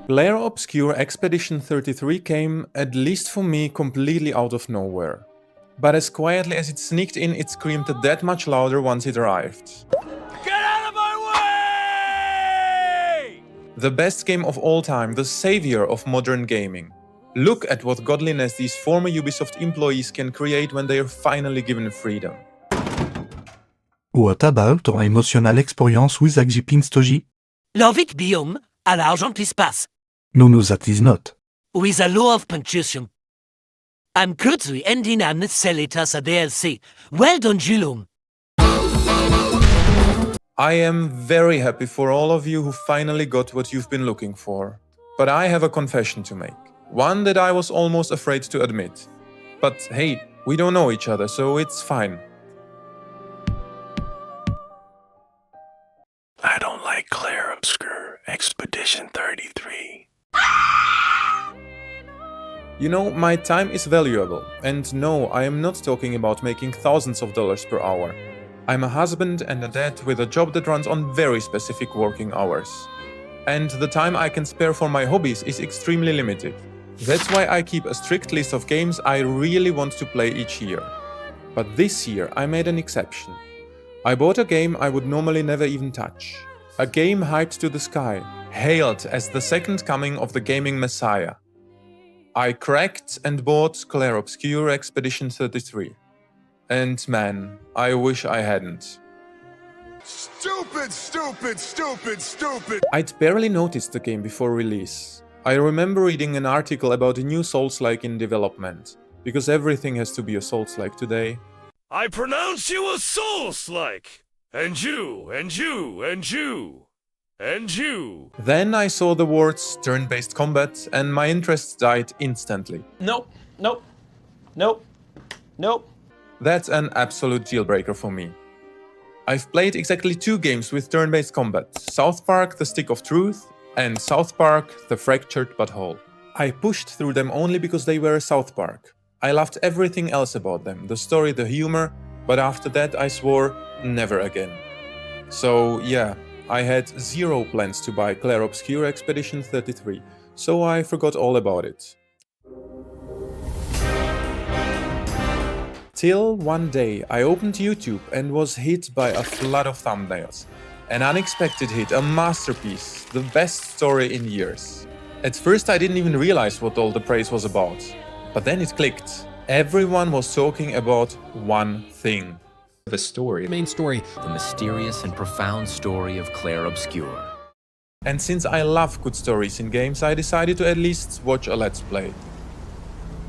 Clair Obscur Expedition 33 came, at least for me, completely out of nowhere. But as quietly as it sneaked in, it screamed that much louder once it arrived. Get out of my way! The best game of all time, the savior of modern gaming. Look at what godliness these former Ubisoft employees can create when they are finally given freedom. What about ton emotional experience with Exipin Stoji? Love it, Guillaume, à l'argent l'espace, No, that is not. with a law of punctuation. I'm currently ending an sell it as a DLC. Well done, Guillaume. I am very happy for all of you who finally got what you've been looking for. But I have a confession to make. One that I was almost afraid to admit. But hey, we don't know each other, so it's fine. I don't like Clair Obscur Expedition 33. You know, my time is valuable, and no, I am not talking about making thousands of dollars per hour. I'm a husband and a dad with a job that runs on very specific working hours. And the time I can spare for my hobbies is extremely limited. That's why I keep a strict list of games I really want to play each year. But this year I made an exception. I bought a game I would normally never even touch. A game hyped to the sky, hailed as the second coming of the gaming messiah. I cracked and bought Clair Obscur Expedition 33. And man, I wish I hadn't. Stupid, stupid, stupid, stupid! I'd barely noticed the game before release. I remember reading an article about a new Souls-like in development, because everything has to be a Souls-like today. I pronounce you a Souls-like! And you, and you, and you, and you. Then I saw the words turn-based combat and my interest died instantly. Nope, nope, nope, nope. That's an absolute deal-breaker for me. I've played exactly 2 games with turn-based combat, South Park The Stick of Truth and South Park The Fractured But Whole. I pushed through them only because they were South Park. I loved everything else about them, the story, the humor, but after that I swore never again. So yeah, I had 0 plans to buy Clair Obscur Expedition 33, so I forgot all about it. Till one day I opened YouTube and was hit by a flood of thumbnails. An unexpected hit, a masterpiece, the best story in years. At first I didn't even realize what all the praise was about. But then it clicked. Everyone was talking about one thing. The story. The main story, the mysterious and profound story of Clair Obscur. And since I love good stories in games, I decided to at least watch a Let's Play.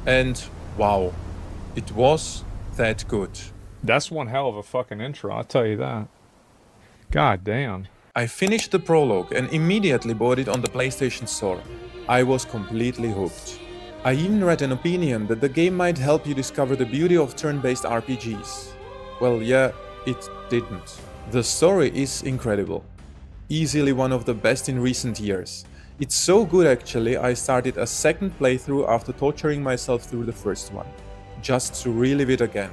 And wow, it was that good. That's one hell of a fucking intro, I'll tell you that. God damn. I finished the prologue and immediately bought it on the PlayStation Store. I was completely hooked. I even read an opinion that the game might help you discover the beauty of turn-based RPGs. Well, yeah, it didn't. The story is incredible. Easily one of the best in recent years. It's so good actually, I started a second playthrough after torturing myself through the first one, just to relive it again.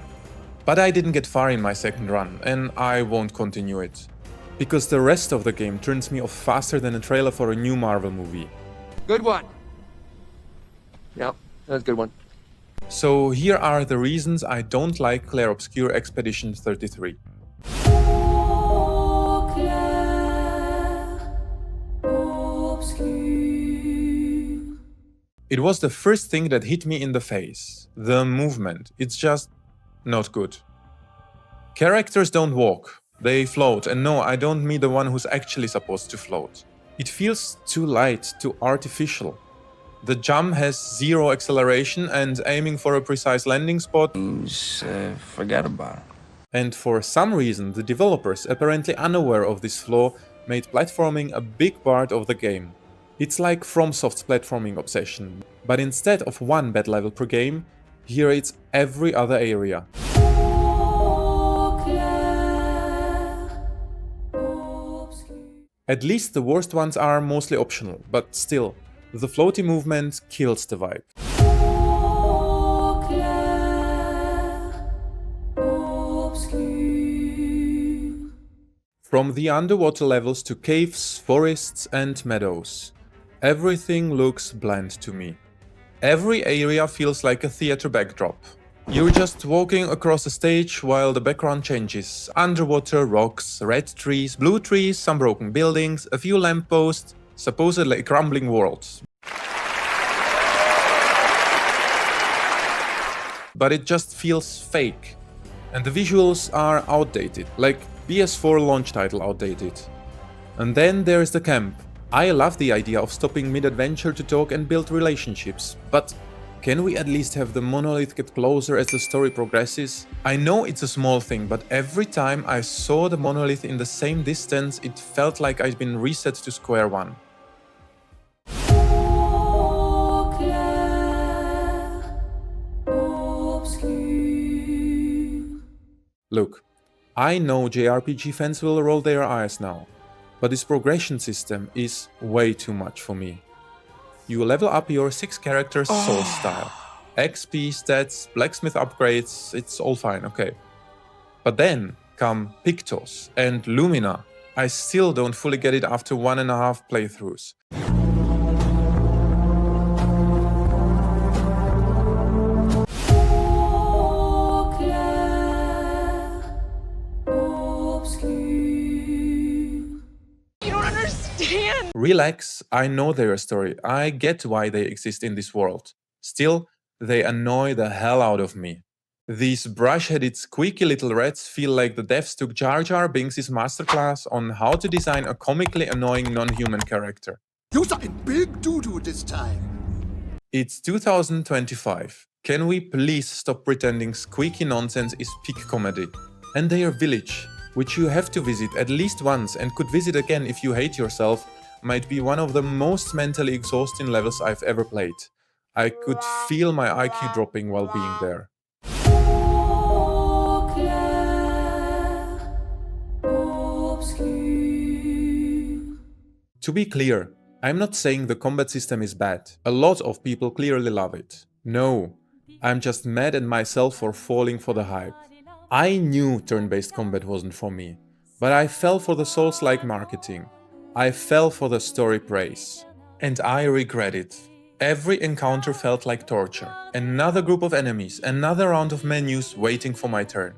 But I didn't get far in my second run, and I won't continue it. Because the rest of the game turns me off faster than a trailer for a new Marvel movie. Good one. Yep, that's a good one. So here are the reasons I don't like Clair Obscur Expedition 33. It was the first thing that hit me in the face. The movement. It's just not good. Characters don't walk. They float, and no, I don't mean the one who's actually supposed to float. It feels too light, too artificial. The jump has 0 acceleration and aiming for a precise landing spot. Forget about it. And for some reason, the developers, apparently unaware of this flaw, made platforming a big part of the game. It's like FromSoft's platforming obsession, but instead of one bad level per game, here it's every other area. At least the worst ones are mostly optional, but still, the floaty movement kills the vibe. From the underwater levels to caves, forests and meadows. Everything looks bland to me. Every area feels like a theater backdrop. You're just walking across a stage while the background changes. Underwater, rocks, red trees, blue trees, some broken buildings, a few lampposts, supposedly crumbling worlds. But it just feels fake. And the visuals are outdated, like PS4 launch title outdated. And then there's the camp. I love the idea of stopping mid-adventure to talk and build relationships, but can we at least have the monolith get closer as the story progresses? I know it's a small thing, but every time I saw the monolith in the same distance, it felt like I'd been reset to square one. Look, I know JRPG fans will roll their eyes now, but this progression system is way too much for me. You level up your 6 characters soul style. XP, stats, blacksmith upgrades, it's all fine, okay. But then come Pictos and Lumina. I still don't fully get it after 1.5 playthroughs. Relax, I know their story, I get why they exist in this world. Still, they annoy the hell out of me. These brush-headed squeaky little rats feel like the devs took Jar Jar Binks' masterclass on how to design a comically annoying non-human character. You said big doo-doo this time. It's 2025. Can we please stop pretending squeaky nonsense is peak comedy? And their village, which you have to visit at least once and could visit again if you hate yourself, might be one of the most mentally exhausting levels I've ever played. I could feel my IQ dropping while being there. To be clear, I'm not saying the combat system is bad. A lot of people clearly love it. No, I'm just mad at myself for falling for the hype. I knew turn-based combat wasn't for me, but I fell for the Souls-like marketing. I fell for the story praise. And I regret it. Every encounter felt like torture. Another group of enemies, another round of menus waiting for my turn.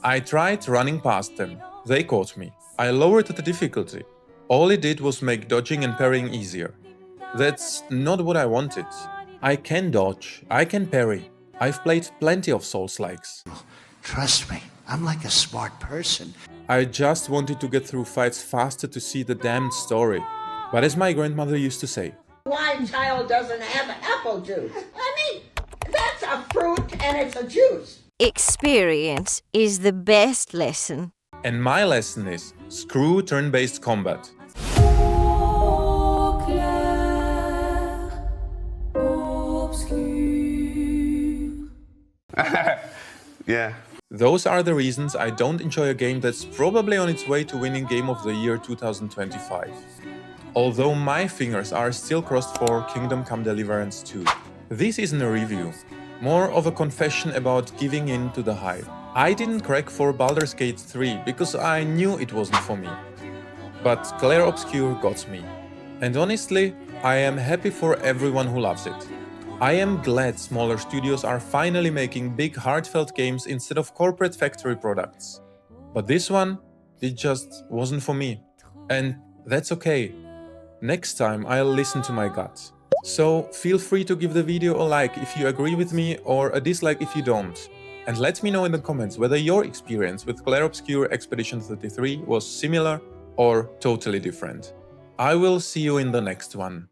I tried running past them. They caught me. I lowered the difficulty. All it did was make dodging and parrying easier. That's not what I wanted. I can dodge, I can parry. I've played plenty of Souls-likes. Trust me, I'm like a smart person. I just wanted to get through fights faster to see the damned story. But as my grandmother used to say, blind child doesn't have apple juice. I mean, that's a fruit and it's a juice. Experience is the best lesson. And my lesson is, screw turn-based combat. Yeah. Those are the reasons I don't enjoy a game that's probably on its way to winning Game of the Year 2025. Although my fingers are still crossed for Kingdom Come Deliverance 2. This isn't a review, more of a confession about giving in to the hype. I didn't crack for Baldur's Gate 3 because I knew it wasn't for me. But Clair Obscur got me. And honestly, I am happy for everyone who loves it. I am glad smaller studios are finally making big heartfelt games instead of corporate factory products. But this one, it just wasn't for me. And that's okay. Next time I'll listen to my gut. So feel free to give the video a like if you agree with me or a dislike if you don't. And let me know in the comments whether your experience with Clair Obscur Expedition 33 was similar or totally different. I will see you in the next one.